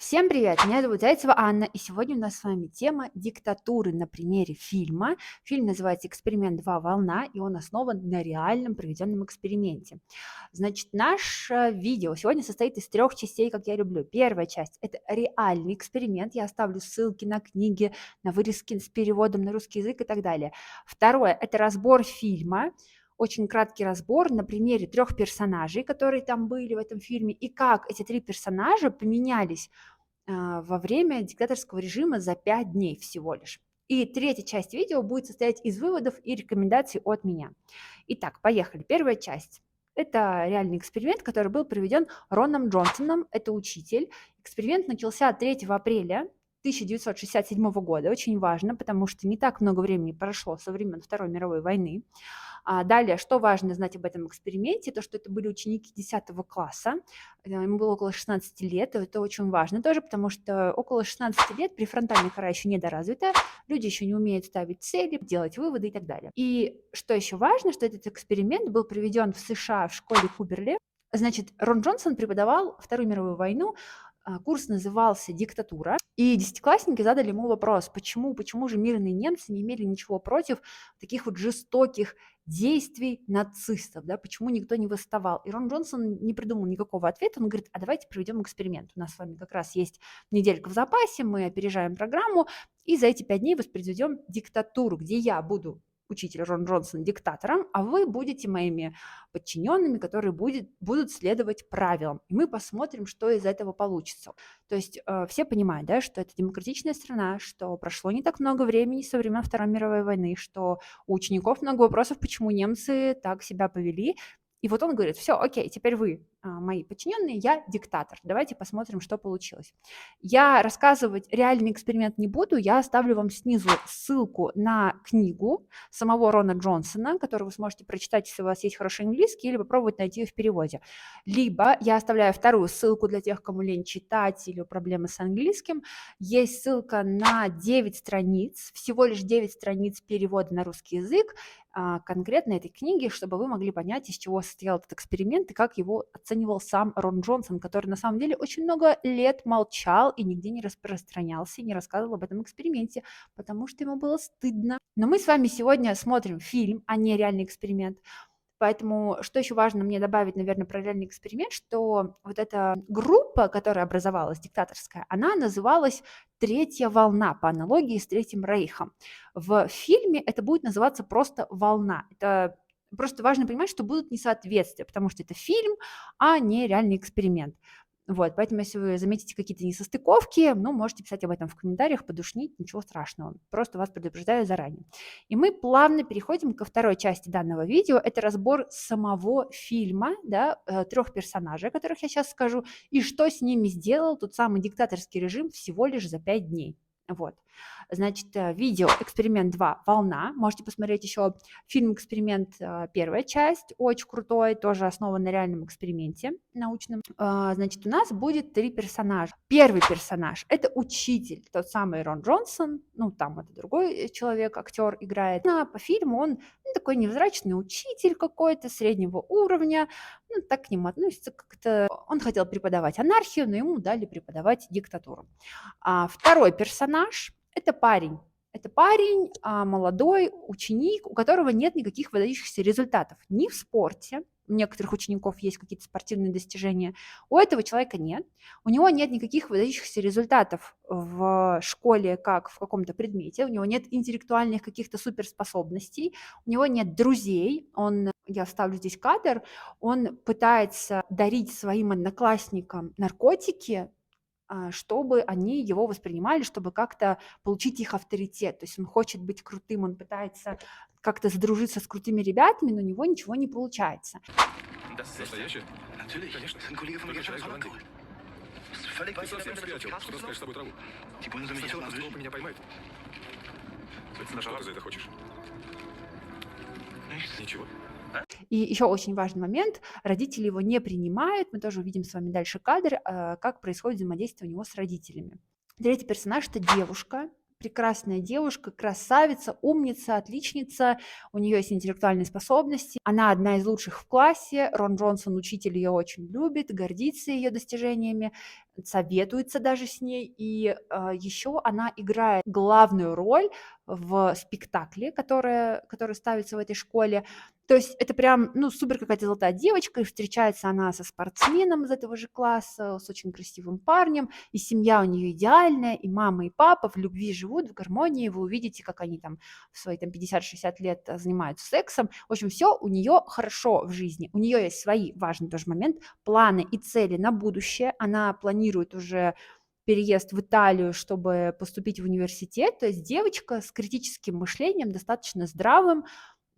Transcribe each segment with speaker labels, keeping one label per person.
Speaker 1: Всем привет! Меня зовут Зайцева Анна, и сегодня у нас с вами тема диктатуры на примере фильма. Фильм называется «Эксперимент 2. Волна», и он основан на реальном проведенном эксперименте. Значит, наше видео сегодня состоит из 3 частей, как я люблю. Первая часть– это реальный эксперимент, я оставлю ссылки на книги, на вырезки с переводом на русский язык и так далее. Второе– это разбор фильма. Очень краткий разбор на примере 3 персонажей, которые там были в этом фильме, и как эти 3 персонажа поменялись во время диктаторского режима за 5 дней всего лишь. И третья часть видео будет состоять из выводов и рекомендаций от меня. Итак, поехали. Первая часть. Это реальный эксперимент, который был проведен Роном Джонсоном, это учитель. Эксперимент начался 3 апреля 1967 года, очень важно, потому что не так много времени прошло со времен Второй мировой войны. Далее, что важно знать об этом эксперименте, то, что это были ученики 10 класса, ему было около 16 лет, и это очень важно тоже, потому что около 16 лет префронтальная кора еще недоразвита, люди еще не умеют ставить цели, делать выводы и так далее. И что еще важно, что этот эксперимент был проведен в США в школе Куберли. Значит, Рон Джонсон преподавал Вторую мировую войну, курс назывался «Диктатура», и десятиклассники задали ему вопрос, почему же мирные немцы не имели ничего против таких вот жестоких действий нацистов, да, почему никто не восставал. И Рон Джонсон не придумал никакого ответа, он говорит, а давайте проведем эксперимент. У нас с вами как раз есть неделька в запасе, мы опережаем программу, и за эти 5 дней воспроизведем диктатуру, где я буду учитель Рон Джонсон диктатором, а вы будете моими подчиненными, которые будут следовать правилам. И мы посмотрим, что из этого получится. То есть все понимают, да, что это демократичная страна, что прошло не так много времени со времен Второй мировой войны, что у учеников много вопросов, почему немцы так себя повели. И вот он говорит, все, окей, теперь вы мои подчиненные, я диктатор. Давайте посмотрим, что получилось. Я рассказывать реальный эксперимент не буду, я оставлю вам снизу ссылку на книгу самого Рона Джонсона, которую вы сможете прочитать, если у вас есть хороший английский, или попробовать найти ее в переводе. Либо я оставляю вторую ссылку для тех, кому лень читать или проблемы с английским. Есть ссылка на 9 страниц, всего лишь 9 страниц перевода на русский язык, конкретно этой книги, чтобы вы могли понять, из чего состоял этот эксперимент и как его оценивал сам Рон Джонсон, который на самом деле очень много лет молчал и нигде не распространялся и не рассказывал об этом эксперименте, потому что ему было стыдно. Но мы с вами сегодня смотрим фильм, а не реальный эксперимент. Поэтому, что еще важно мне добавить, наверное, про реальный эксперимент, что вот эта группа, которая образовалась, диктаторская, она называлась «Третья волна», по аналогии с Третьим Рейхом. В фильме это будет называться просто «Волна». Это просто важно понимать, что будут несоответствия, потому что это фильм, а не реальный эксперимент. Вот, поэтому, если вы заметите какие-то несостыковки, можете писать об этом в комментариях, подушнить, ничего страшного. Просто вас предупреждаю заранее. И мы плавно переходим ко второй части данного видео. Это разбор самого фильма, да, 3 персонажей, о которых я сейчас скажу, и что с ними сделал тот самый диктаторский режим всего лишь за 5 дней. Вот. Значит, видео «Эксперимент 2. Волна». Можете посмотреть еще фильм «Эксперимент. Первая часть». Очень крутой, тоже основан на реальном эксперименте научном. Значит, у нас будет 3 персонажа. Первый персонаж– это учитель, тот самый Рон Джонсон. Там это другой человек, актер играет. По фильму он такой невзрачный учитель какой-то, среднего уровня. Так к нему относится как-то. Он хотел преподавать анархию, но ему дали преподавать диктатуру. Второй персонаж – это парень. Это парень, молодой ученик, у которого нет никаких выдающихся результатов ни в спорте, у некоторых учеников есть какие-то спортивные достижения, у этого человека нет. У него нет никаких выдающихся результатов в школе, как в каком-то предмете, у него нет интеллектуальных каких-то суперспособностей, у него нет друзей, я вставлю здесь кадр, он пытается дарить своим одноклассникам наркотики, чтобы они его воспринимали, чтобы как-то получить их авторитет. То есть он хочет быть крутым, он пытается как-то задружиться с крутыми ребятами, но у него ничего не получается.
Speaker 2: Настоящий? Конечно. Подключаюсь к Голландии. Ты совсем спятил. Что ты скажешь с тобой траву? Сначала Костолопа меня поймает. Что ты за это хочешь? Ничего.
Speaker 1: И еще очень важный момент, родители его не принимают, мы тоже увидим с вами дальше кадр, как происходит взаимодействие у него с родителями. Третий персонаж – это девушка, прекрасная девушка, красавица, умница, отличница, у нее есть интеллектуальные способности, она одна из лучших в классе, Рон Джонсон, учитель, ее очень любит, гордится ее достижениями, советуется даже с ней, и еще она играет главную роль в спектакле, который ставится в этой школе. То есть это прям, ну, супер какая-то золотая девочка, и встречается она со спортсменом из этого же класса, с очень красивым парнем, и семья у нее идеальная, и мама, и папа в любви живут, в гармонии, вы увидите, как они там в свои там 50-60 лет занимаются сексом. В общем, все у нее хорошо в жизни, у нее есть свои, важный тоже момент, планы и цели на будущее, она планирует уже переезд в Италию, чтобы поступить в университет, то есть девочка с критическим мышлением, достаточно здравым,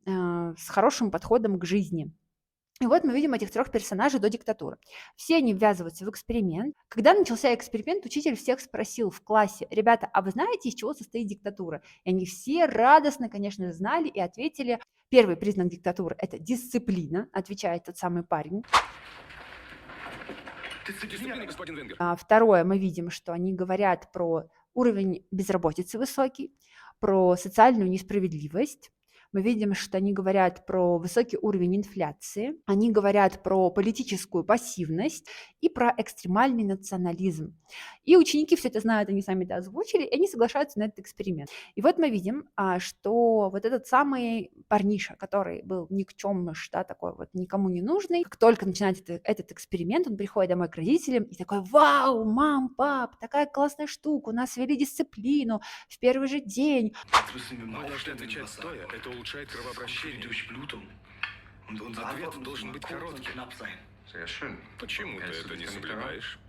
Speaker 1: с хорошим подходом к жизни. И вот мы видим этих 3 персонажей до диктатуры. Все они ввязываются в эксперимент. Когда начался эксперимент, учитель всех спросил в классе: ребята, а вы знаете, из чего состоит диктатура? И они все радостно, конечно, знали и ответили. Первый признак диктатуры – это дисциплина, отвечает тот самый парень.
Speaker 2: Дисциплина, господин Венгер.
Speaker 1: Второе, мы видим, что они говорят про уровень безработицы высокий, про социальную несправедливость. Мы видим, что они говорят про высокий уровень инфляции, они говорят про политическую пассивность и про экстремальный национализм. И ученики все это знают, они сами это озвучили, и они соглашаются на этот эксперимент. И вот мы видим, что вот этот самый парниша, который был никчемныш, да, такой вот никому не нужный, как только начинается этот эксперимент, он приходит домой к родителям и такой: вау, мам, пап, такая классная штука, у нас ввели дисциплину в первый же день.
Speaker 2: Мы должны отвечать стоя, это улучшает кровообращение. Ответ должен быть коротким. Почему ты это не соблюдаешь?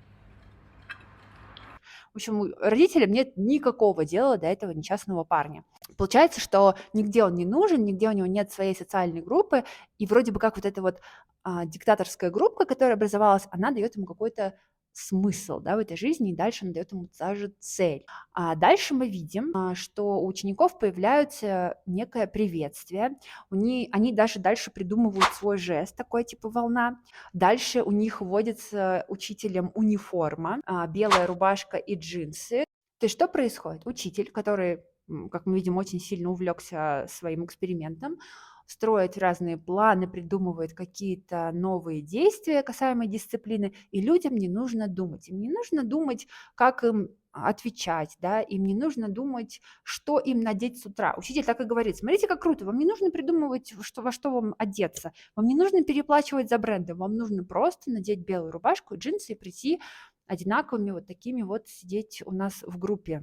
Speaker 1: В общем, родителям нет никакого дела до этого несчастного парня. Получается, что нигде он не нужен, нигде у него нет своей социальной группы, и вроде бы как вот эта вот диктаторская группа, которая образовалась, она дает ему какой-то смысл, да, в этой жизни, и дальше она дает ему даже цель. А дальше мы видим, что у учеников появляется некое приветствие, они даже дальше придумывают свой жест, такой типа волна. Дальше у них вводится учителем униформа, белая рубашка и джинсы. То есть что происходит? Учитель, который, как мы видим, очень сильно увлекся своим экспериментом, строит разные планы, придумывает какие-то новые действия касаемо дисциплины, и людям не нужно думать. Им не нужно думать, как им отвечать, да, им не нужно думать, что им надеть с утра. Учитель так и говорит: смотрите, как круто, вам не нужно придумывать, во что вам одеться, вам не нужно переплачивать за бренды, вам нужно просто надеть белую рубашку, джинсы и прийти одинаковыми вот такими вот сидеть у нас в группе.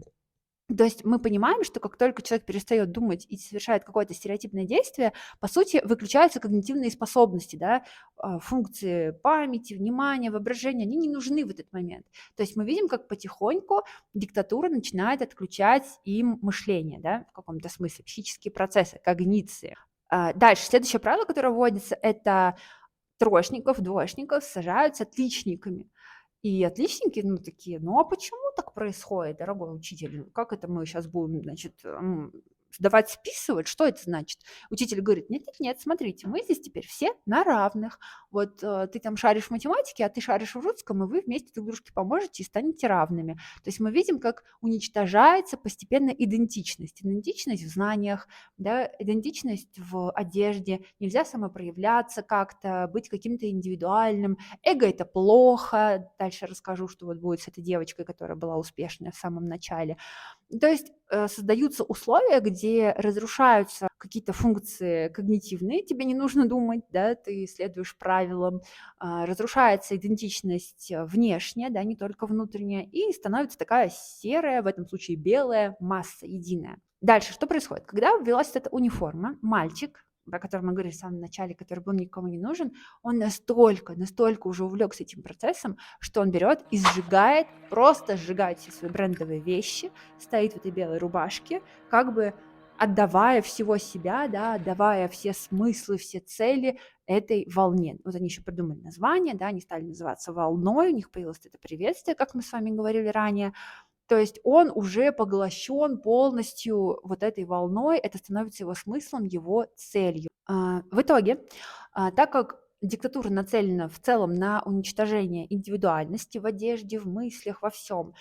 Speaker 1: То есть мы понимаем, что как только человек перестает думать и совершает какое-то стереотипное действие, по сути, выключаются когнитивные способности, да, функции памяти, внимания, воображения, они не нужны в этот момент. То есть мы видим, как потихоньку диктатура начинает отключать им мышление, да, в каком-то смысле, психические процессы, когниции. Дальше, следующее правило, которое вводится, это троечников, двоечников сажают с отличниками. И отличники, ну, такие: ну, а почему так происходит, дорогой учитель? Как это мы сейчас будем, значит, давать списывать? Что это значит? Учитель говорит: нет-нет-нет, смотрите, мы здесь теперь все на равных. Вот ты там шаришь в математике, а ты шаришь в русском, и вы вместе друг дружке поможете и станете равными. То есть мы видим, как уничтожается постепенно идентичность. Идентичность в знаниях, да, идентичность в одежде. Нельзя самопроявляться как-то, быть каким-то индивидуальным. Эго – это плохо. Дальше расскажу, что вот будет с этой девочкой, которая была успешная в самом начале. То есть создаются условия, где разрушаются какие-то функции когнитивные, тебе не нужно думать, да, ты следуешь правилам, разрушается идентичность внешняя, да, не только внутренняя, и становится такая серая, в этом случае белая масса единая. Дальше что происходит? Когда ввелась эта униформа, мальчик, про который мы говорили в самом начале, который был никому не нужен, он настолько уже увлекся этим процессом, что он берет и сжигает, просто сжигает все свои брендовые вещи, стоит в этой белой рубашке, как бы отдавая всего себя, да, отдавая все смыслы, все цели этой волне. Вот они еще придумали название, да, они стали называться волной, у них появилось это приветствие, как мы с вами говорили ранее. То есть он уже поглощен полностью вот этой волной, это становится его смыслом, его целью. В итоге, так как диктатура нацелена в целом на уничтожение индивидуальности в одежде, в мыслях, во всем,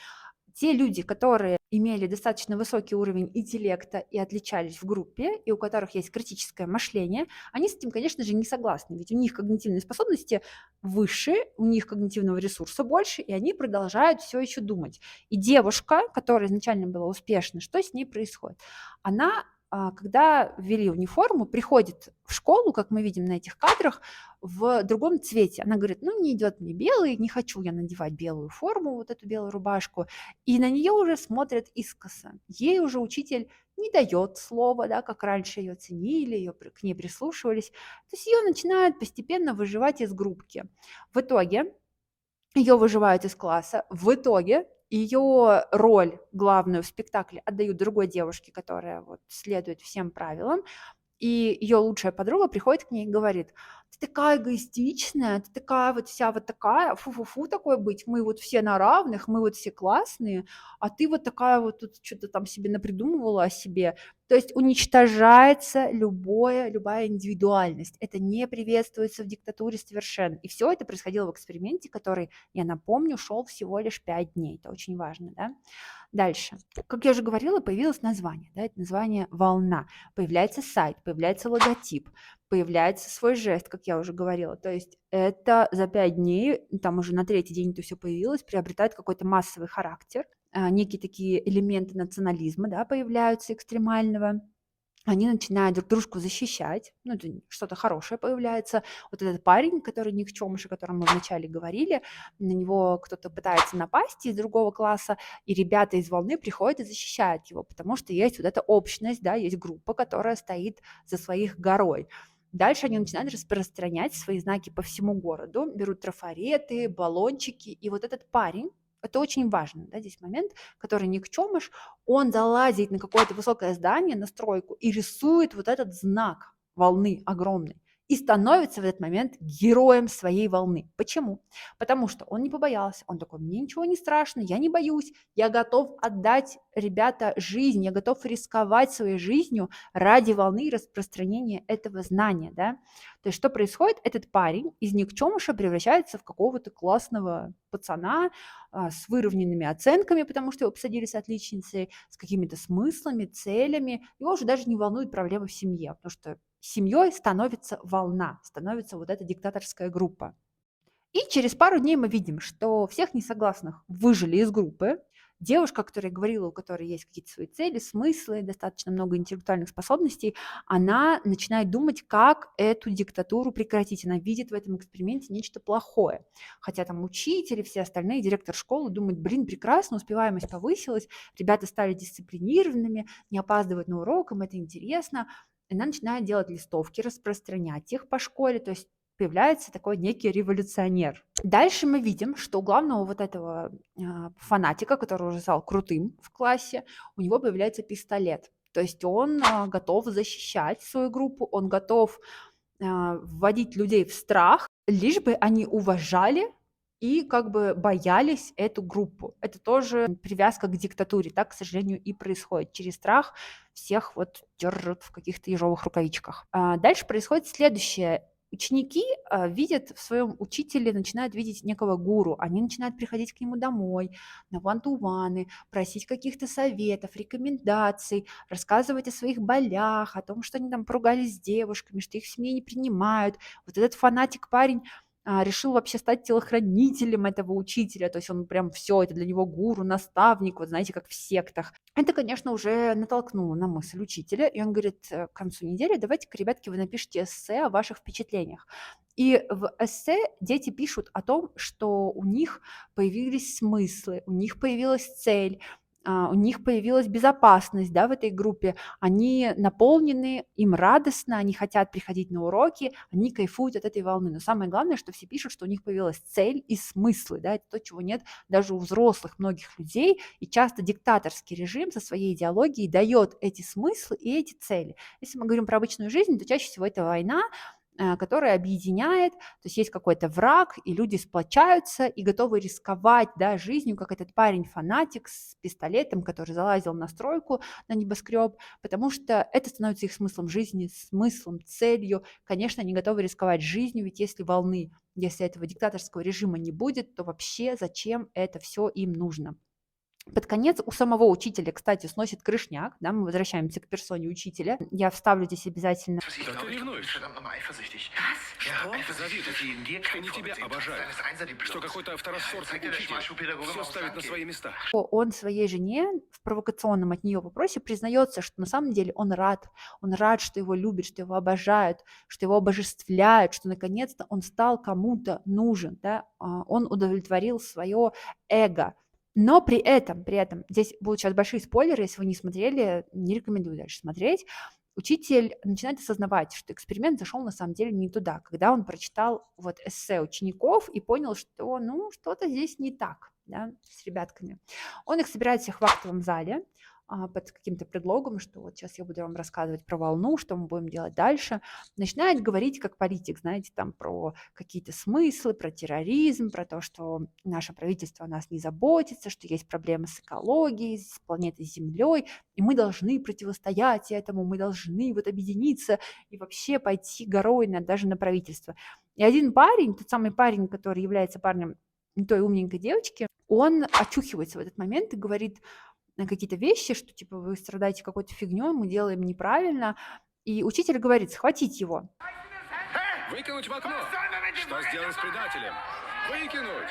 Speaker 1: те люди, которые имели достаточно высокий уровень интеллекта и отличались в группе, и у которых есть критическое мышление, они с этим, конечно же, не согласны, ведь у них когнитивные способности выше, у них когнитивного ресурса больше, и они продолжают все еще думать. И девушка, которая изначально была успешна, что с ней происходит? Она, когда ввели униформу, приходит в школу, как мы видим на этих кадрах, в другом цвете. Она говорит, ну, не идет мне белый, не хочу я надевать белую форму, вот эту белую рубашку. И на нее уже смотрят искоса. Ей уже учитель не дает слова, да, как раньше ее ценили, к ней прислушивались. То есть ее начинают постепенно выживать из группки. В итоге ее выживают из класса. В итоге ее роль главную в спектакле отдают другой девушке, которая вот следует всем правилам. И ее лучшая подруга приходит к ней и говорит: ты такая эгоистичная, ты такая вот вся вот такая, фу-фу-фу такое быть, мы вот все на равных, мы вот все классные, а ты вот такая вот тут что-то там себе напридумывала о себе. То есть уничтожается любая индивидуальность. Это не приветствуется в диктатуре совершенно. И все это происходило в эксперименте, который, я напомню, шел всего лишь 5 дней. Это очень важно, да? Дальше. Как я уже говорила, появилось название, да, это название «Волна». Появляется сайт, появляется логотип, появляется свой жест, как я уже говорила. То есть это за 5 дней, там уже на третий день это все появилось, приобретает какой-то массовый характер, некие такие элементы национализма, да, появляются экстремального. Они начинают друг дружку защищать, ну, это что-то хорошее появляется. Вот этот парень, который никчемыш, о котором мы вначале говорили, на него кто-то пытается напасть из другого класса, и ребята из волны приходят и защищают его, потому что есть вот эта общность, да, есть группа, которая стоит за своих горой. Дальше они начинают распространять свои знаки по всему городу, берут трафареты, баллончики, и вот этот парень, это очень важно, да, здесь момент, который никчемыш, он залазит на какое-то высокое здание, на стройку и рисует вот этот знак волны огромный. И становится в этот момент героем своей волны. Почему? Потому что он не побоялся. Он такой, мне ничего не страшно, я не боюсь, я готов отдать, ребята, жизнь, я готов рисковать своей жизнью ради волны и распространения этого знания. Да? То есть что происходит? Этот парень из никчемыша превращается в какого-то классного пацана, с выровненными оценками, потому что его посадили с отличницей, с какими-то смыслами, целями. Его уже даже не волнует проблемы в семье, потому что семьей становится волна, становится вот эта диктаторская группа. И через пару дней мы видим, что всех несогласных выжили из группы. Девушка, которая говорила, у которой есть какие-то свои цели, смыслы, достаточно много интеллектуальных способностей, она начинает думать, как эту диктатуру прекратить. Она видит в этом эксперименте нечто плохое. Хотя там учитель и все остальные, директор школы думают, блин, прекрасно, успеваемость повысилась, ребята стали дисциплинированными, не опаздывают на урок, им это интересно. И она начинает делать листовки, распространять их по школе, то есть появляется такой некий революционер. Дальше мы видим, что у главного вот этого фанатика, который уже стал крутым в классе, у него появляется пистолет. То есть он готов защищать свою группу, он готов вводить людей в страх, лишь бы они уважали и как бы боялись эту группу. Это тоже привязка к диктатуре. Так, к сожалению, и происходит. Через страх всех вот держат в каких-то ежовых рукавичках. Дальше происходит следующее. Ученики видят в своем учителе, начинают видеть некого гуру. Они начинают приходить к нему домой, на one-to-one, просить каких-то советов, рекомендаций, рассказывать о своих болях, о том, что они там поругались с девушками, что их в семье не принимают. Вот этот фанатик-парень решил вообще стать телохранителем этого учителя, то есть он прям все, это для него гуру, наставник, вот знаете, как в сектах. Это, конечно, уже натолкнуло на мысль учителя, и он говорит, к концу недели давайте-ка, ребятки, вы напишите эссе о ваших впечатлениях. И в эссе дети пишут о том, что у них появились смыслы, у них появилась цель, у них появилась безопасность, да, в этой группе, они наполнены, им радостно, они хотят приходить на уроки, они кайфуют от этой волны. Но самое главное, что все пишут, что у них появилась цель и смыслы, да, это то, чего нет даже у взрослых многих людей, и часто диктаторский режим со своей идеологией дает эти смыслы и эти цели. Если мы говорим про обычную жизнь, то чаще всего это война, которая объединяет, то есть есть какой-то враг, и люди сплочаются и готовы рисковать, да, жизнью, как этот парень-фанатик с пистолетом, который залазил на стройку, на небоскреб, потому что это становится их смыслом жизни, смыслом, целью. Конечно, они готовы рисковать жизнью, ведь если волны, если этого диктаторского режима не будет, то вообще зачем это все им нужно? Под конец у самого учителя, кстати, сносит крышняк, да, мы возвращаемся к персоне учителя. Я вставлю здесь обязательно.
Speaker 2: Да ты ревнуешь. Что? Завидуешь, что не тебя обожают, что какой-то второсортный учитель все ставит на свои места.
Speaker 1: Он своей жене в провокационном от нее вопросе признается, что на самом деле он рад, что его любят, что его обожают, что его обожествляют, что наконец-то он стал кому-то нужен, да, он удовлетворил свое эго. Но при этом, здесь будут сейчас большие спойлеры, если вы не смотрели, не рекомендую дальше смотреть. Учитель начинает осознавать, что эксперимент зашел на самом деле не туда, когда он прочитал вот эссе учеников и понял, что ну что-то здесь не так, да, с ребятками. Он их собирает всех в актовом зале под каким-то предлогом, что вот сейчас я буду вам рассказывать про волну, что мы будем делать дальше. Начинает говорить как политик, знаете, там про какие-то смыслы, про терроризм, про то, что наше правительство о нас не заботится, что есть проблемы с экологией, с планетой Землей, и мы должны противостоять этому, мы должны вот объединиться и вообще пойти горой даже на правительство. И один парень, тот самый парень, который является парнем той умненькой девочки, он очухивается в этот момент и говорит какие-то вещи, что типа вы страдаете какой-то фигней, мы делаем неправильно. И учитель говорит, схватить его.
Speaker 2: Выкинуть в окно. Что сделать с предателем? Выкинуть.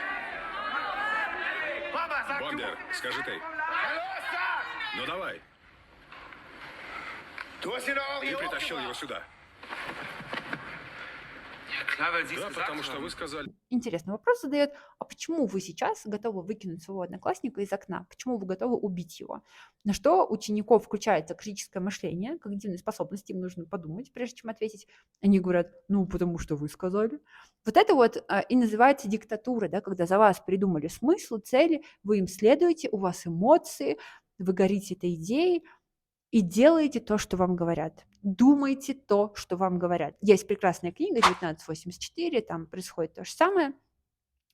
Speaker 2: Бомбер, скажи ты. Ну давай. Ты притащил его сюда. Да, потому что вы сказали.
Speaker 1: Интересный вопрос задает, а почему вы сейчас готовы выкинуть своего одноклассника из окна? Почему вы готовы убить его? На что у учеников включается критическое мышление, когнитивные способности, им нужно подумать, прежде чем ответить. Они говорят, ну, потому что вы сказали. Вот это вот и называется диктатура, да, когда за вас придумали смысл, цели, вы им следуете, у вас эмоции, вы горите этой идеей, и делайте то, что вам говорят. Думайте то, что вам говорят. Есть прекрасная книга 1984, там происходит то же самое.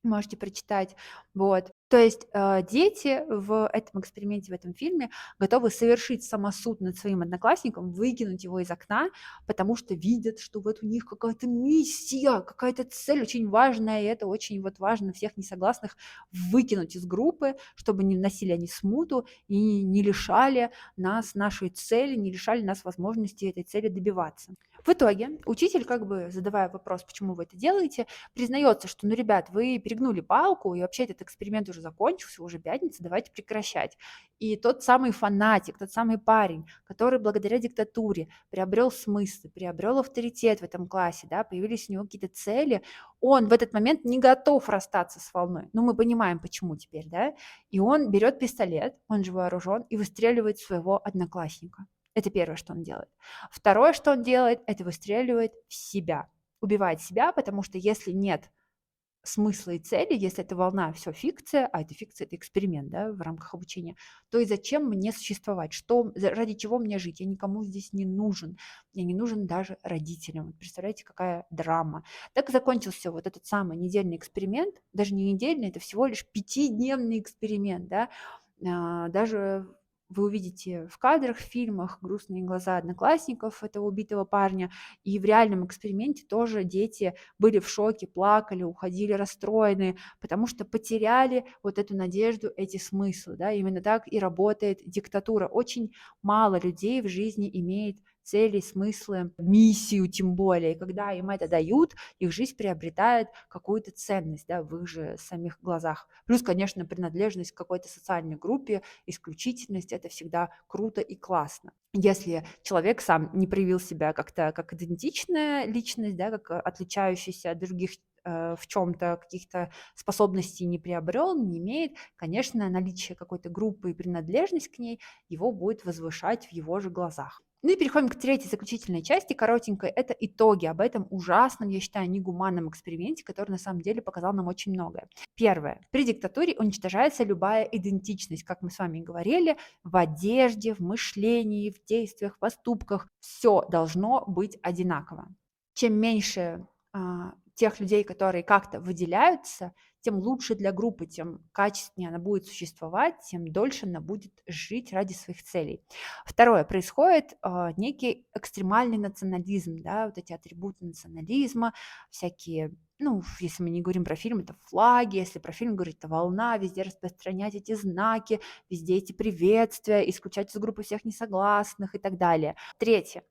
Speaker 1: Можете прочитать. Вот. То есть дети в этом эксперименте, в этом фильме готовы совершить самосуд над своим одноклассником, выкинуть его из окна, потому что видят, что вот у них какая-то миссия, какая-то цель очень важная, и это очень вот важно всех несогласных выкинуть из группы, чтобы не вносили они смуту и не лишали нас нашей цели, не лишали нас возможности этой цели добиваться. В итоге учитель, как бы задавая вопрос, почему вы это делаете, признается, что, ну, ребят, вы перегнули палку, и вообще этот эксперимент уже закончился, уже пятница, давайте прекращать. И тот самый фанатик, тот самый парень, который благодаря диктатуре приобрел смысл, приобрел авторитет в этом классе, да, появились у него какие-то цели, он в этот момент не готов расстаться с волной. Ну, мы понимаем, почему теперь, да? И он берет пистолет, он же вооружен, и выстреливает в своего одноклассника. Это первое, что он делает. Второе, что он делает, это выстреливает в себя. Убивает себя, потому что если нет смысла и цели, если эта волна все фикция, а это фикция, это эксперимент, да, в рамках обучения, то и зачем мне существовать? Ради чего мне жить? Я никому здесь не нужен. Я не нужен даже родителям. Вот представляете, какая драма. Так закончился вот этот самый недельный эксперимент. Даже не недельный, это всего лишь 5-дневный эксперимент, да. Даже вы увидите в кадрах, в фильмах грустные глаза одноклассников этого убитого парня, и в реальном эксперименте тоже дети были в шоке, плакали, уходили расстроенные, потому что потеряли вот эту надежду, эти смыслы, да, именно так и работает диктатура. Очень мало людей в жизни имеет цели, смыслы, миссию тем более, и когда им это дают, их жизнь приобретает какую-то ценность, да, в их же самих глазах. Плюс, конечно, принадлежность к какой-то социальной группе, исключительность, это всегда круто и классно. Если человек сам не проявил себя как-то как идентичная личность, да, как отличающийся от других в чем-то каких-то способностей не приобрел, не имеет, конечно, наличие какой-то группы и принадлежность к ней его будет возвышать в его же глазах. Ну и переходим к третьей заключительной части, коротенькой. Это итоги об этом ужасном, я считаю, негуманном эксперименте, который на самом деле показал нам очень многое. Первое. При диктатуре уничтожается любая идентичность, как мы с вами и говорили, в одежде, в мышлении, в действиях, в поступках. Все должно быть одинаково. Чем меньше тех людей, которые как-то выделяются, тем лучше для группы, тем качественнее она будет существовать, тем дольше она будет жить ради своих целей. Второе, происходит некий экстремальный национализм, да, вот эти атрибуты национализма, всякие Ну, если мы не говорим про фильм, это флаги, если про фильм говорить, это волна, везде распространять эти знаки, везде эти приветствия, исключать из группы всех несогласных и так далее. Третье.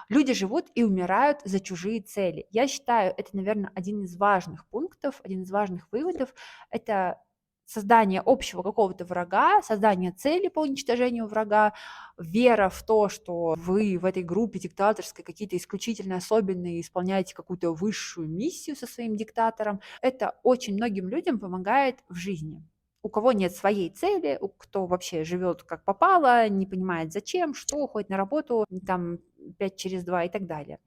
Speaker 1: Люди живут и умирают за чужие цели. Я считаю, это, наверное, один из важных пунктов, один из важных выводов. Это создание общего какого-то врага, создание цели по уничтожению врага, вера в то, что вы в этой группе диктаторской какие-то исключительно особенные, исполняете какую-то высшую миссию со своим диктатором, это очень многим людям помогает в жизни. У кого нет своей цели, у кто вообще живет как попало, не понимает зачем, что, ходит на работу там 5 через 2 и так далее.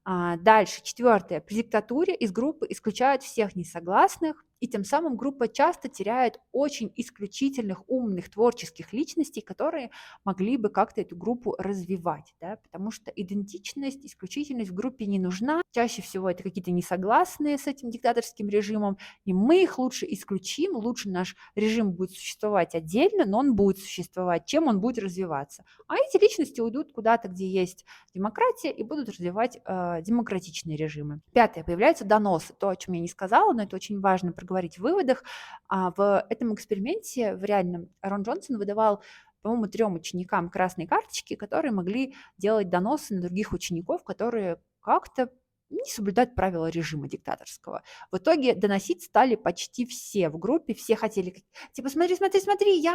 Speaker 1: Дальше, четвертое. При диктатуре из группы исключают всех несогласных, и тем самым группа часто теряет очень исключительных, умных, творческих личностей, которые могли бы как-то эту группу развивать, да, потому что идентичность, исключительность в группе не нужна. Чаще всего это какие-то несогласные с этим диктаторским режимом, и мы их лучше исключим, лучше наш режим будет существовать отдельно, но он будет существовать, чем он будет развиваться. А эти личности уйдут куда-то, где есть демократия, и будут развивать демократичные режимы. Пятое. Появляются доносы. То, о чем я не сказала, но это очень важно проговорить в выводах. В этом эксперименте, в реальном, Рон Джонсон выдавал, по-моему, 3 ученикам красные карточки, которые могли делать доносы на других учеников, которые как-то не соблюдают правила режима диктаторского. В итоге доносить стали почти все в группе, все хотели, типа, смотри, смотри, смотри,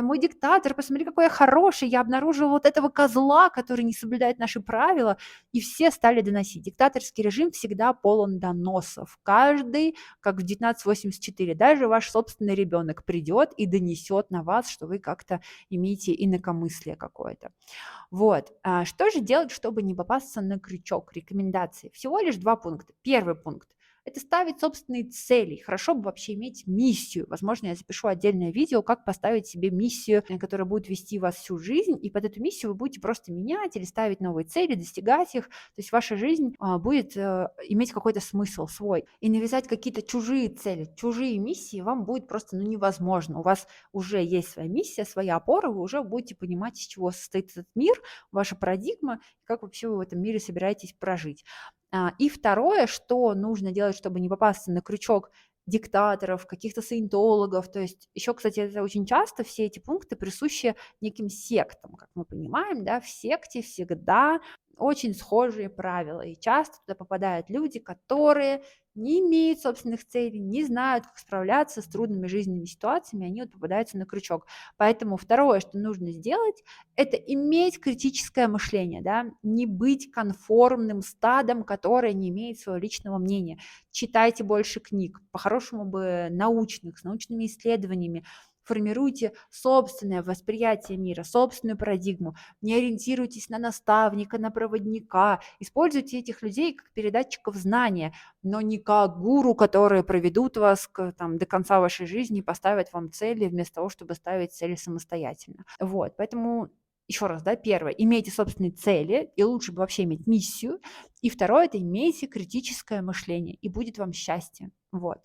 Speaker 1: мой диктатор, посмотри, какой я хороший, я обнаружил вот этого козла, который не соблюдает наши правила, и все стали доносить. Диктаторский режим всегда полон доносов. Каждый, как в 1984, даже ваш собственный ребенок придет и донесет на вас, что вы как-то имеете инакомыслие какое-то. Вот. Что же делать, чтобы не попасться на крючок? Рекомендации. Всего лишь 2 пункта. Первый пункт – это ставить собственные цели. Хорошо бы вообще иметь миссию. Возможно, я запишу отдельное видео, как поставить себе миссию, которая будет вести вас всю жизнь, и под эту миссию вы будете просто менять или ставить новые цели, достигать их. То есть ваша жизнь будет иметь какой-то смысл свой. И навязать какие-то чужие цели, чужие миссии вам будет просто невозможно. У вас уже есть своя миссия, своя опора, вы уже будете понимать, из чего состоит этот мир, ваша парадигма, как вообще вы в этом мире собираетесь прожить. И второе, что нужно делать, чтобы не попасться на крючок диктаторов, каких-то саентологов. То есть еще, кстати, это очень часто все эти пункты присущи неким сектам, как мы понимаем, да, в секте всегда очень схожие правила, и часто туда попадают люди, которые не имеют собственных целей, не знают, как справляться с трудными жизненными ситуациями, они вот попадаются на крючок. Поэтому второе, что нужно сделать, это иметь критическое мышление, да, не быть конформным стадом, которое не имеет своего личного мнения. Читайте больше книг, по-хорошему бы научных, с научными исследованиями, формируйте собственное восприятие мира, собственную парадигму, не ориентируйтесь на наставника, на проводника, используйте этих людей как передатчиков знания, но не как гуру, которые проведут вас до конца вашей жизни и поставят вам цели вместо того, чтобы ставить цели самостоятельно. Вот, поэтому еще раз, да, первое, имейте собственные цели, и лучше бы вообще иметь миссию, и второе, это имейте критическое мышление, и будет вам счастье, вот.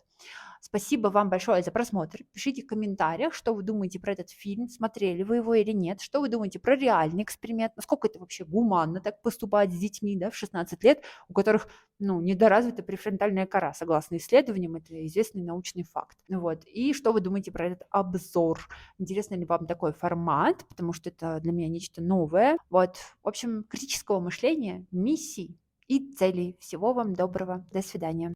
Speaker 1: Спасибо вам большое за просмотр. Пишите в комментариях, что вы думаете про этот фильм, смотрели вы его или нет, что вы думаете про реальный эксперимент, насколько это вообще гуманно так поступать с детьми, да, в 16 лет, у которых, недоразвита префронтальная кора, согласно исследованиям, это известный научный факт. Вот. И что вы думаете про этот обзор? Интересно ли вам такой формат, потому что это для меня нечто новое. Вот, в общем, критического мышления, миссий и целей. Всего вам доброго. До свидания.